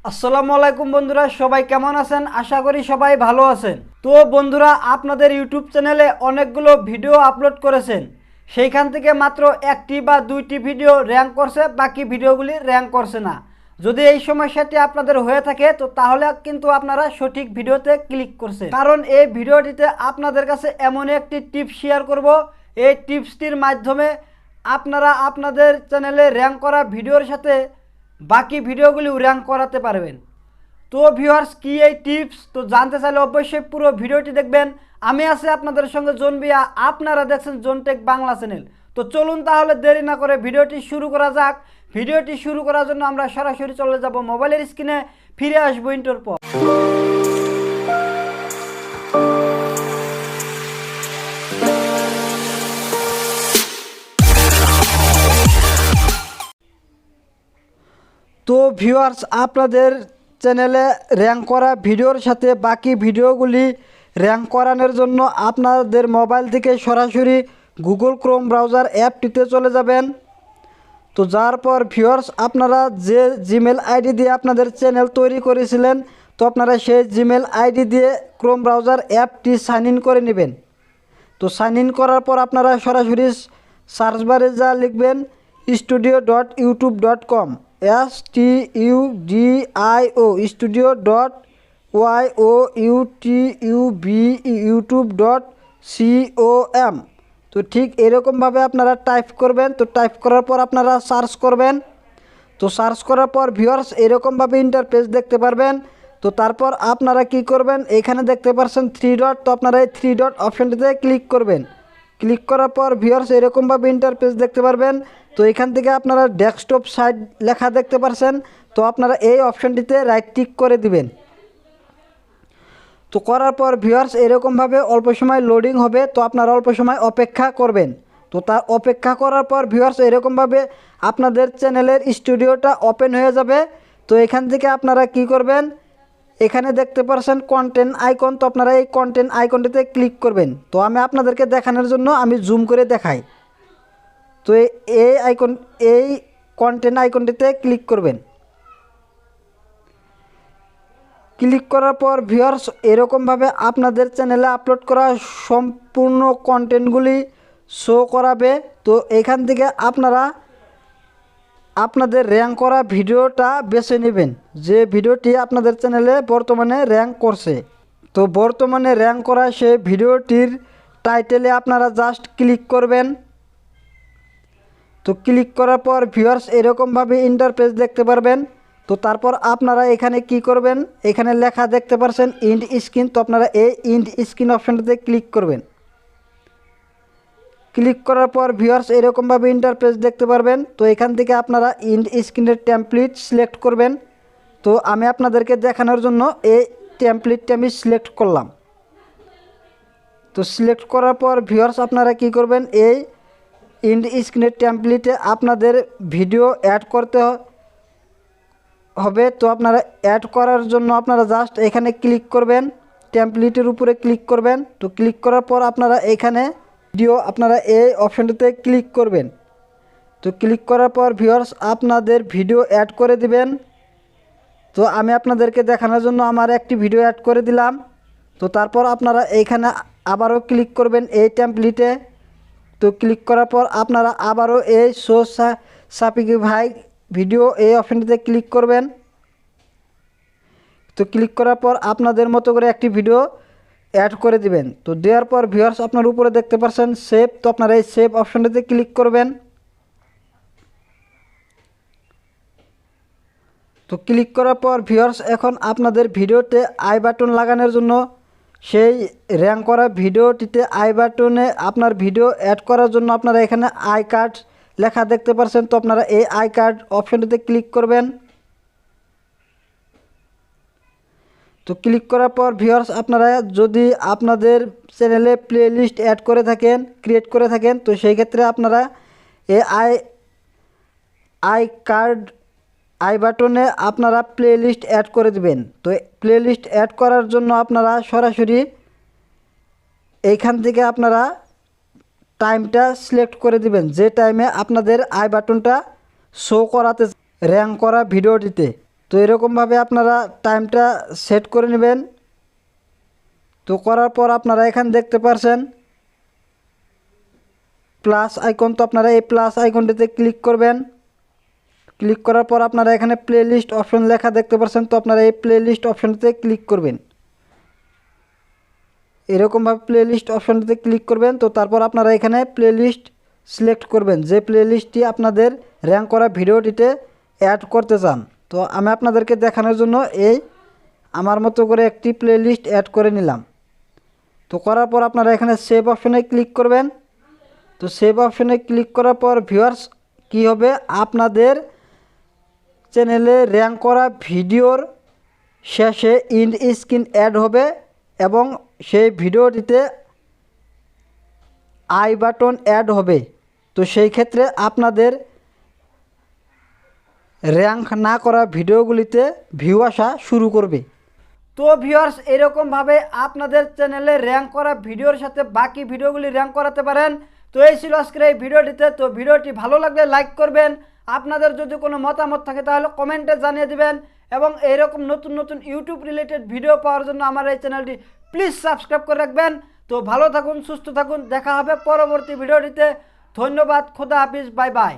আসসালামু আলাইকুম বন্ধুরা, সবাই কেমন আছেন? আশা করি সবাই ভালো আছেন। তো বন্ধুরা, আপনাদের ইউটিউব চ্যানেলে অনেকগুলো ভিডিও আপলোড করেছেন, সেইখান থেকে মাত্র একটি বা দুইটি ভিডিও র্যাঙ্ক করছে, বাকি ভিডিওগুলি র্যাঙ্ক করছে না। যদি এই সমস্যাটি আপনাদের হয়ে থাকে তো তাহলে কিন্তু আপনারা সঠিক ভিডিওতে ক্লিক করছেন, কারণ এই ভিডিওটিতে আপনাদের কাছে এমন একটি টিপস শেয়ার করব। এই টিপসটির মাধ্যমে আপনারা আপনাদের চ্যানেলে র্যাঙ্ক করা ভিডিওর সাথে বাকি ভিডিওগুলি র্যাঙ্ক করাতে পারবেন। তো ভিউয়ার্স, কি এই টিপস? তো জানতে চাইলে অবশ্যই পুরো ভিডিওটি দেখবেন। আমি আছি আপনাদের সঙ্গে জোনবিয়া, আপনারা দেখছেন জোনটেক বাংলা চ্যানেল। তো চলুন তাহলে দেরি না করে ভিডিওটি শুরু করা যাক। ভিডিওটি শুরু করার জন্য আমরা সরাসরি চলে যাব মোবাইলের স্ক্রিনে, ফিরে আসবো ইন্টোর পর। তো ভিউয়ার্স, আপনাদের চ্যানেলে র্যাঙ্ক করা ভিডিওর সাথে বাকি ভিডিওগুলি র্যাঙ্ক করানোর জন্য আপনাদের মোবাইল থেকে সরাসরি গুগল ক্রোম ব্রাউজার অ্যাপটিতে চলে যাবেন। তো যার পর ভিউয়ার্স, আপনারা যে জিমেল আইডি দিয়ে আপনাদের চ্যানেল তৈরি করেছিলেন, তো আপনারা সেই জিমেল আইডি দিয়ে ক্রোম ব্রাউজার অ্যাপটি সাইন ইন করে নেবেন। তো সাইন ইন করার পর আপনারা সরাসরি সার্চ বারে যা লিখবেন studio.youtube.com, STUDIO, studio.youtube.com। তো ঠিক এরকমভাবে আপনারা টাইপ করবেন। তো টাইপ করার পর আপনারা সার্চ করবেন। তো সার্চ করার পর ভিউয়ার্স এরকমভাবে ইন্টারফেস দেখতে পারবেন। তো তারপর আপনারা কি করবেন, এখানে দেখতে পাচ্ছেন 3 ডট, তো আপনারা এই 3 ডট অপশানটিতে ক্লিক করবেন। ক্লিক করার পর ভিউয়ার্স এরকমভাবে ইন্টারফেস দেখতে পারবেন। তো এখান থেকে আপনারা ডেস্কটপ সাইট লেখা দেখতে পাচ্ছেন, তো আপনারা এই অপশানটিতে রাইট ক্লিক করে দিবেন। তো করার পর ভিউয়ার্স এরকমভাবে অল্প সময় লোডিং হবে, তো আপনারা অল্প সময় অপেক্ষা করবেন। তো তার অপেক্ষা করার পর ভিউয়ার্স এরকমভাবে আপনাদের চ্যানেলের স্টুডিওটা ওপেন হয়ে যাবে। তো এখান থেকে আপনারা কি করবেন, এখানে দেখতে পাচ্ছেন কন্টেন্ট আইকন, তো আপনারা এই কন্টেন্ট আইকনটিতে ক্লিক করবেন। তো আমি আপনাদেরকে দেখানোর জন্য আমি জুম করে দেখাই। তো এই কন্টেন্ট আইকনটিতে ক্লিক করবেন। ক্লিক করার পর ভিউয়ার্স এরকমভাবে আপনাদের চ্যানেলে আপলোড করা সম্পূর্ণ কন্টেন্টগুলি শো করাবে। তো এখান থেকে আপনারা আপনাদের র্যাঙ্ক করা ভিডিওটা বেছে নেবেন, যে ভিডিওটি আপনাদের চ্যানেলে বর্তমানে র্যাঙ্ক করছে। তো বর্তমানে র্যাঙ্ক করা সেই ভিডিওটির টাইটেলে আপনারা জাস্ট ক্লিক করবেন। তো ক্লিক করার পর ভিউয়ার্স এরকমভাবে ইন্টারফেস দেখতে পারবেন। তো তারপর আপনারা এখানে কি করবেন, এখানে লেখা দেখতে পাচ্ছেন ইন্ড স্ক্রিন, তো আপনারা এই ইন্ড স্ক্রিন অপশানটাতে ক্লিক করবেন। ক্লিক করার পর ভিউয়ার্স এরকমভাবে ইন্টারফেস দেখতে পারবেন। তো এখান থেকে আপনারা ইন্ড স্ক্রিনের টেমপ্লেট সিলেক্ট করবেন। তো আমি আপনাদেরকে দেখানোর জন্য এই টেমপ্লেটটি আমি সিলেক্ট করলাম। তো সিলেক্ট করার পর ভিউয়ার্স আপনারা কি করবেন, এই ইন্ড স্ক্রিনের টেমপ্লেটে আপনাদের ভিডিও অ্যাড করতে হবে। তো আপনারা অ্যাড করার জন্য আপনারা জাস্ট এখানে ক্লিক করবেন, টেমপ্লেটের উপরে ক্লিক করবেন। তো ক্লিক করার পর আপনারা এখানে ভিডিও আপনারা এই অপশানটিতে ক্লিক করবেন। তো ক্লিক করার পর ভিউয়ার্স আপনাদের ভিডিও অ্যাড করে দিবেন। তো আমি আপনাদেরকে দেখানোর জন্য আমার একটি ভিডিও অ্যাড করে দিলাম। তো তারপর আপনারা এইখানে আবারও ক্লিক করবেন এই টেমপ্লেটে। তো ক্লিক করার পর আপনারা আবারও এই শো সাপিফাই ভিডিও এই অপশানটিতে ক্লিক করবেন। তো ক্লিক করার পর আপনাদের মতো করে একটি ভিডিও অ্যাড করে দিবেন। তো দেওয়ার পর ভিউয়ার্স আপনার উপরে দেখতে পাচ্ছেন সেভ, তো আপনারা এই সেভ অপশানটিতে ক্লিক করবেন। তো ক্লিক করার পর ভিউয়ার্স এখন আপনাদের ভিডিওতে আই বাটন লাগানোর জন্য সেই র্যাঙ্ক করা ভিডিওটিতে আই বাটনে আপনার ভিডিও অ্যাড করার জন্য আপনারা এখানে আই কার্ড লেখা দেখতে পাচ্ছেন। তো আপনারা এই আই কার্ড অপশানটিতে ক্লিক করবেন। তো ক্লিক করার পর ভিউয়ার্স আপনারা যদি আপনাদের চ্যানেলে প্লে লিস্ট অ্যাড করে থাকেন, ক্রিয়েট করে থাকেন, তো সেই ক্ষেত্রে আপনারা এই আই কার্ড আই বাটনে আপনারা প্লে লিস্ট অ্যাড করে দিবেন। তো প্লে লিস্ট অ্যাড করার জন্য আপনারা সরাসরি এইখান থেকে আপনারা টাইমটা সিলেক্ট করে দিবেন, যে টাইমে আপনাদের আই বাটনটা শো করাতে র্যাঙ্ক করা ভিডিওটিতে। তো এরকমভাবে আপনারা টাইমটা সেট করে নেবেন। তো করার পর আপনারা এখানে দেখতে পারছেন প্লাস আইকন, তো আপনারা এই প্লাস আইকনটিতে ক্লিক করবেন। ক্লিক করার পর আপনারা এখানে প্লে লিস্ট অপশন লেখা দেখতে পাচ্ছেন, তো আপনারা এই প্লে লিস্ট অপশনটিতে ক্লিক করবেন। এরকমভাবে প্লে লিস্ট অপশনটিতে ক্লিক করবেন। তো তারপর আপনারা এখানে প্লে লিস্ট সিলেক্ট করবেন, যে প্লে লিস্টটি আপনাদের র্যাঙ্ক করা ভিডিওটিতে অ্যাড করতে চান। তো আমি আপনাদেরকে দেখানোর জন্য এই আমার মতো করে একটি প্লে লিস্ট অ্যাড করে নিলাম। তো করার পর আপনারা এখানে সেভ অপশনে ক্লিক করবেন। তো সেভ অপশনে ক্লিক করার পর ভিউয়ার্স কী হবে, আপনাদের চ্যানেলে র্যাঙ্ক করা ভিডিওর শেষে ইন্ড স্ক্রিন অ্যাড হবে এবং সেই ভিডিওটিতে আই বাটন অ্যাড হবে। তো সেই ক্ষেত্রে আপনাদের র্যাঙ্ক না করা ভিডিওগুলিতে ভিউ আসা শুরু করবে। তো ভিউয়ার্স এরকমভাবে আপনাদের চ্যানেলে র্যাঙ্ক করা ভিডিওর সাথে বাকি ভিডিওগুলি র্যাঙ্ক করাতে পারেন। তো এই ছিল আজকের এই ভিডিওটিতে। তো ভিডিওটি ভালো লাগলে লাইক করবেন, আপনাদের যদি কোনো মতামত থাকে তাহলে কমেন্টে জানিয়ে দিবেন এবং এইরকম নতুন নতুন ইউটিউব রিলেটেড ভিডিও পাওয়ার জন্য আমার এই চ্যানেলটি প্লিজ সাবস্ক্রাইব করে রাখবেন। তো ভালো থাকুন, সুস্থ থাকুন, দেখা হবে পরবর্তী ভিডিওটিতে। ধন্যবাদ, খোদা হাফিজ, বাই বাই।